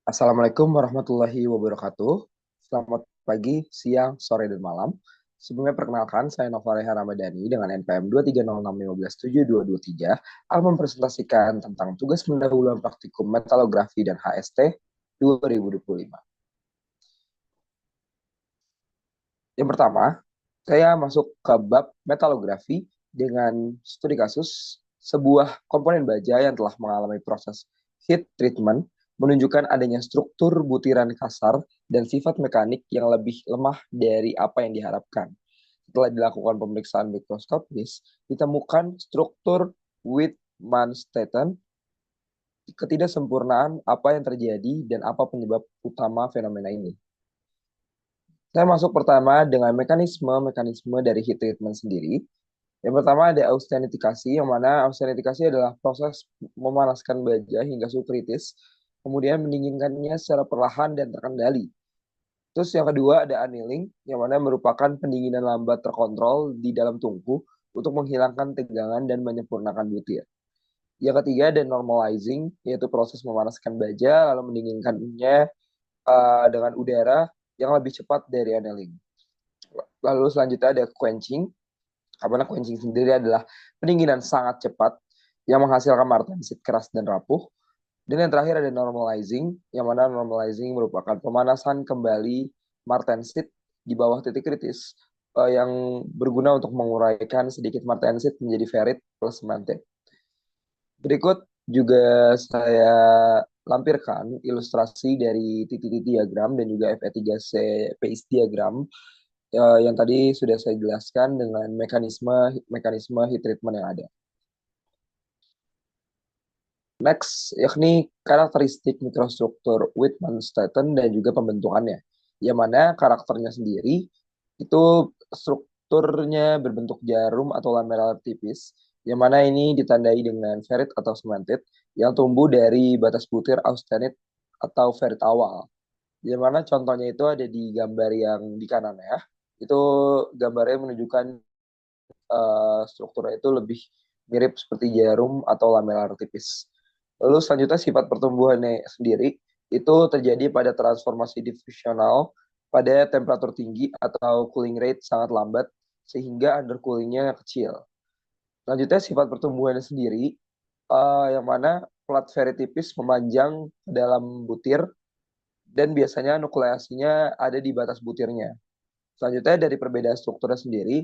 Assalamualaikum warahmatullahi wabarakatuh. Selamat pagi, siang, sore, dan malam. Sebelumnya perkenalkan, saya Nova Reha Ramadhani dengan NPM 230615723 akan mempresentasikan tentang tugas pendahuluan praktikum metalografi dan HST 2025. Yang pertama, saya masuk ke bab metalografi dengan studi kasus sebuah komponen baja yang telah mengalami proses heat treatment menunjukkan adanya struktur butiran kasar dan sifat mekanik yang lebih lemah dari apa yang diharapkan. Setelah dilakukan pemeriksaan mikroskopis, ditemukan struktur Wittmann-Steffen ketidaksempurnaan apa yang terjadi dan apa penyebab utama fenomena ini. Saya masuk pertama dengan mekanisme dari heat treatment sendiri. Yang pertama ada austenitikasi, yang mana austenitikasi adalah proses memanaskan baja hingga suhu kritis, kemudian mendinginkannya secara perlahan dan terkendali. Terus yang kedua ada annealing, yang mana merupakan pendinginan lambat terkontrol di dalam tungku untuk menghilangkan tegangan dan menyempurnakan butir. Yang ketiga ada normalizing, yaitu proses memanaskan baja lalu mendinginkannya dengan udara yang lebih cepat dari annealing. Lalu selanjutnya ada quenching, karena quenching sendiri adalah pendinginan sangat cepat yang menghasilkan martensit keras dan rapuh. Dan yang terakhir ada normalizing, yang mana normalizing merupakan pemanasan kembali martensit di bawah titik kritis yang berguna untuk menguraikan sedikit martensit menjadi ferrit plus semantet. Berikut juga saya lampirkan ilustrasi dari titik-titik diagram dan juga FE3C PIS diagram yang tadi sudah saya jelaskan dengan mekanisme heat treatment yang ada. Next, yakni karakteristik mikrostruktur Wittmann-Steffen dan juga pembentukannya. Yang mana karakternya sendiri itu strukturnya berbentuk jarum atau lameller tipis, yang mana ini ditandai dengan ferrit atau cemented yang tumbuh dari batas butir austenit atau ferrit awal. Yang mana contohnya itu ada di gambar yang di kanan ya. Itu gambarnya menunjukkan strukturnya itu lebih mirip seperti jarum atau lameller tipis. Lalu selanjutnya sifat pertumbuhannya sendiri itu terjadi pada transformasi difusional pada temperatur tinggi atau cooling rate sangat lambat sehingga undercoolingnya kecil. Selanjutnya sifat pertumbuhannya sendiri yang mana plat ferritipis memanjang ke dalam butir dan biasanya nukleasinya ada di batas butirnya. Selanjutnya dari perbedaan strukturnya sendiri,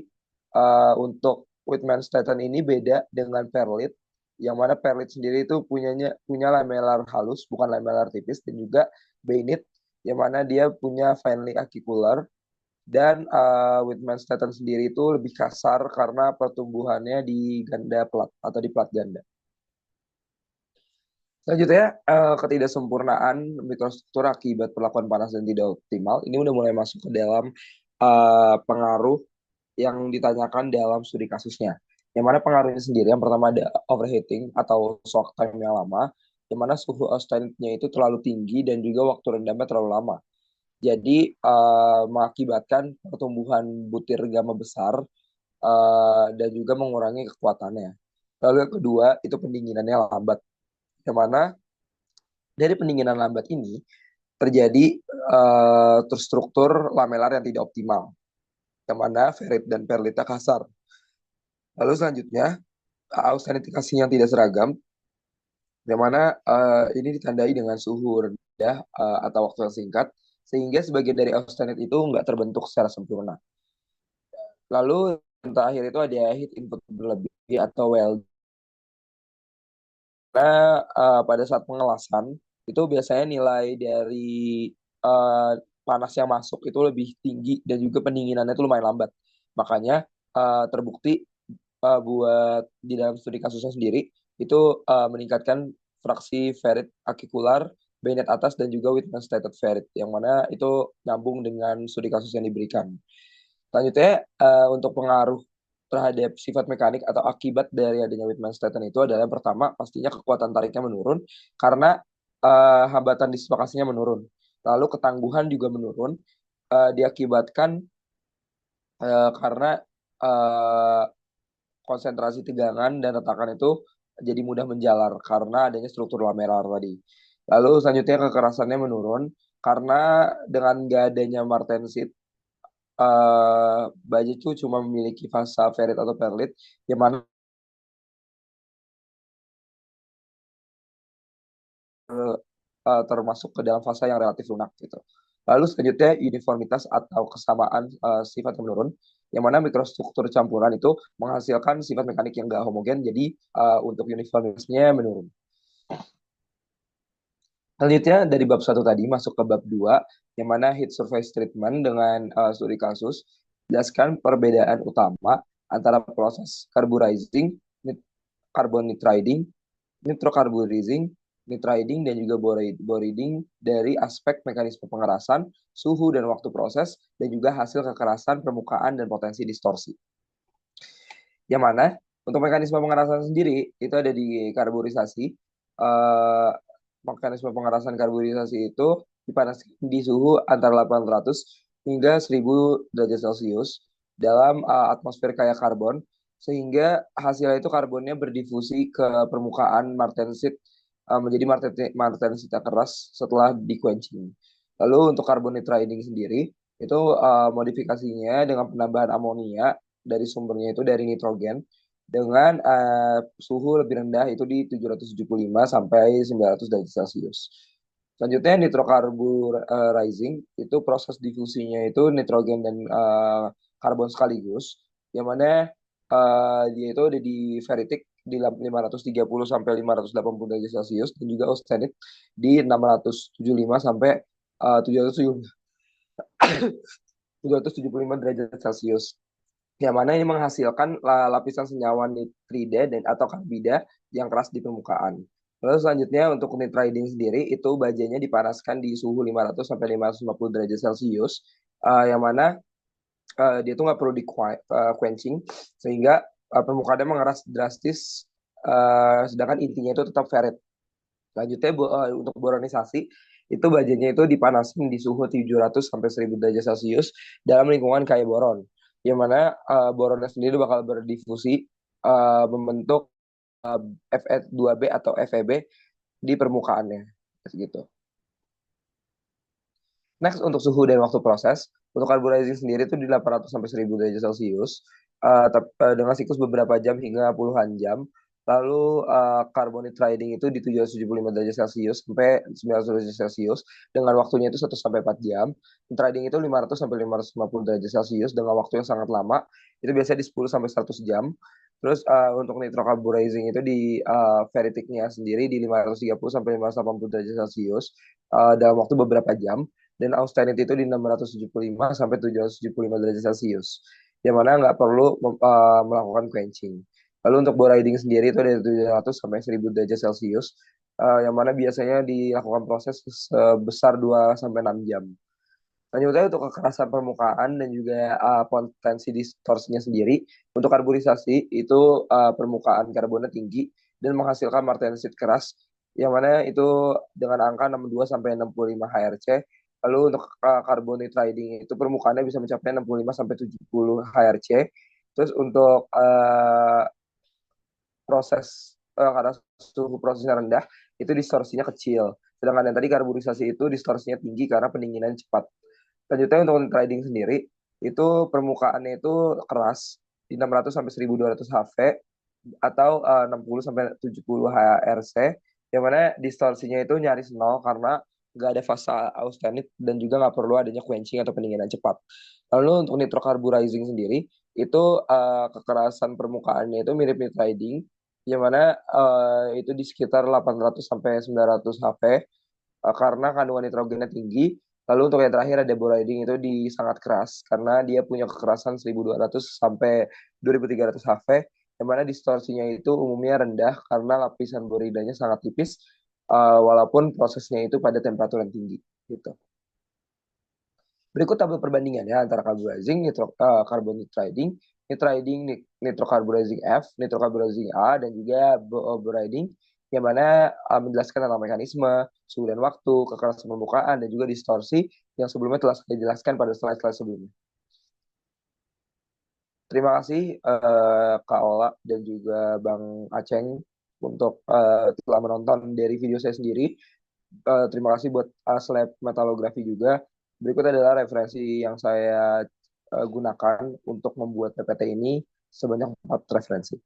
untuk Whitman-Staten ini beda dengan perlit, yang mana perlit sendiri itu punya lamellar halus, bukan lamellar tipis, dan juga bainit, yang mana dia punya finely acicular, dan Whitman-Staten sendiri itu lebih kasar karena pertumbuhannya di ganda plat atau di plat ganda. Selanjutnya, ketidaksempurnaan mikrostruktur akibat perlakuan panas dan tidak optimal. Ini udah mulai masuk ke dalam pengaruh yang ditanyakan dalam studi kasusnya. Yang mana pengaruhnya sendiri, yang pertama ada overheating atau soak time yang lama, yang mana suhu austenitnya itu terlalu tinggi dan juga waktu rendamnya terlalu lama. Jadi mengakibatkan pertumbuhan butir gamma besar dan juga mengurangi kekuatannya. Lalu yang kedua itu pendinginannya lambat, yang mana dari pendinginan lambat ini terjadi terstruktur lamelar yang tidak optimal, yang mana ferrit dan perlita kasar. Lalu selanjutnya, austenifikasi yang tidak seragam, yang mana ini ditandai dengan suhu rendah atau waktu yang singkat, sehingga sebagian dari austenit itu nggak terbentuk secara sempurna. Lalu yang terakhir itu ada heat input berlebih atau well. Karena pada saat pengelasan, itu biasanya nilai dari uh, panas yang masuk itu lebih tinggi dan juga pendinginannya itu lumayan lambat. Makanya terbukti buat di dalam studi kasusnya sendiri itu meningkatkan fraksi ferrit akikular, bayonet atas dan juga Wittmann-Stated ferrit yang mana itu nyambung dengan studi kasus yang diberikan. Selanjutnya untuk pengaruh terhadap sifat mekanik atau akibat dari adanya Wittmann-Staten itu adalah yang pertama pastinya kekuatan tariknya menurun karena hambatan dislokasinya menurun. Lalu ketangguhan juga menurun diakibatkan karena uh, konsentrasi tegangan dan retakan itu jadi mudah menjalar karena adanya struktur lamelar tadi. Lalu selanjutnya kekerasannya menurun karena dengan nggak adanya martensit, baja itu cuma memiliki fasa ferit atau perlit, yang mana termasuk ke dalam fasa yang relatif lunak gitu. Lalu selanjutnya uniformitas atau kesamaan sifat yang menurun, yang mana mikrostruktur campuran itu menghasilkan sifat mekanik yang nggak homogen, jadi untuk uniformitasnya menurun. Selanjutnya dari bab satu tadi masuk ke bab 2, yang mana heat surface treatment dengan studi kasus jelaskan perbedaan utama antara proses carburizing, carbon nitriding, nitrocarburizing, nitriding, dan juga boriding dari aspek mekanisme pengerasan, suhu dan waktu proses, dan juga hasil kekerasan permukaan dan potensi distorsi. Yang mana untuk mekanisme pengerasan sendiri itu ada di karburisasi. Eh, Mekanisme pengerasan karburisasi itu dipanaskan di suhu antara 800 hingga 1000 derajat Celcius dalam atmosfer kaya karbon, sehingga hasilnya itu karbonnya berdifusi ke permukaan martensit, menjadi martensit yang keras setelah di quenching. Lalu untuk carbon nitriding sendiri itu modifikasinya dengan penambahan amonia dari sumbernya itu dari nitrogen dengan suhu lebih rendah itu di 775 sampai 900 derajat Celcius. Selanjutnya nitrocarburizing itu proses difusinya itu nitrogen dan karbon sekaligus, yang mana dia itu ada di ferritic di 530 sampai 580 derajat Celcius, dan juga austenitic di 675 sampai 775 derajat Celcius, yang mana ini menghasilkan lapisan senyawa nitrida dan atau karbida yang keras di permukaan. Lalu selanjutnya untuk nitriding sendiri itu bajanya dipanaskan di suhu 500 sampai 550 derajat Celcius, yang mana dia tuh nggak perlu di quenching, sehingga permukaannya mengeras drastis, sedangkan intinya itu tetap ferrit. Selanjutnya untuk boronisasi itu bajanya itu dipanasin di suhu 700 sampai 1000 derajat Celcius dalam lingkungan kaya boron. Yang mana boronnya sendiri bakal berdifusi membentuk Fe2B atau FeB di permukaannya. Gitu. Next untuk suhu dan waktu proses, untuk carburizing sendiri itu di 800 sampai 1000 derajat Celcius, dengan siklus beberapa jam hingga puluhan jam. Lalu carbon nitriding itu di 775 derajat Celcius sampai 900 derajat Celcius dengan waktunya itu 1 sampai 4 jam. Nitriding itu 500 sampai 550 derajat Celcius dengan waktu yang sangat lama. Itu biasanya di 10 sampai 100 jam. Terus untuk nitrocarburizing itu di ferriticnya sendiri di 530 sampai 580 derajat Celcius dalam waktu beberapa jam, dan austenity itu di 675 sampai 775 derajat Celcius, yang mana nggak perlu melakukan quenching. Lalu untuk boriding sendiri itu dari 700 sampai 1000 derajat Celcius, yang mana biasanya dilakukan proses sebesar 2 sampai 6 jam. Selanjutnya untuk kekerasan permukaan dan juga potensi distorsinya sendiri, untuk karburisasi itu permukaan karbonnya tinggi dan menghasilkan martensit keras, yang mana itu dengan angka 62 sampai 65 HRC. Lalu untuk carbon nitriding itu permukaannya bisa mencapai 65 sampai 70 HRC. Terus untuk karena suhu prosesnya rendah, itu distorsinya kecil. Sedangkan yang tadi karburisasi itu distorsinya tinggi karena pendinginan cepat. Selanjutnya untuk trading sendiri, itu permukaannya itu keras di 600 sampai 1200 HV atau 60 sampai 70 HRC, yang mana distorsinya itu nyaris nol karena nggak ada fase austenit dan juga nggak perlu adanya quenching atau pendinginan cepat. Lalu untuk nitrocarburizing sendiri, itu kekerasan permukaannya itu mirip nitriding, yang mana itu di sekitar 800 sampai 900 HV karena kandungan nitrogennya tinggi. Lalu untuk yang terakhir ada boriding itu di sangat keras karena dia punya kekerasan 1200 sampai 2300 HV, yang mana distorsinya itu umumnya rendah karena lapisan boridanya sangat tipis, walaupun prosesnya itu pada temperatur yang tinggi gitu. Berikut tabel perbandingannya antara carburizing, carbon nitriding, nitriding, nitrocarburizing F, nitrocarburizing A, dan juga boriding, yang mana menjelaskan tentang mekanisme, suhu dan waktu, kekerasan permukaan, dan juga distorsi yang sebelumnya telah saya jelaskan pada slide-slide sebelumnya. Terima kasih Kak Ola dan juga Bang Aceng untuk telah menonton dari video saya sendiri. Terima kasih buat Aslab Metalografi juga. Berikut adalah referensi yang saya gunakan untuk membuat PPT ini sebanyak 4 referensi.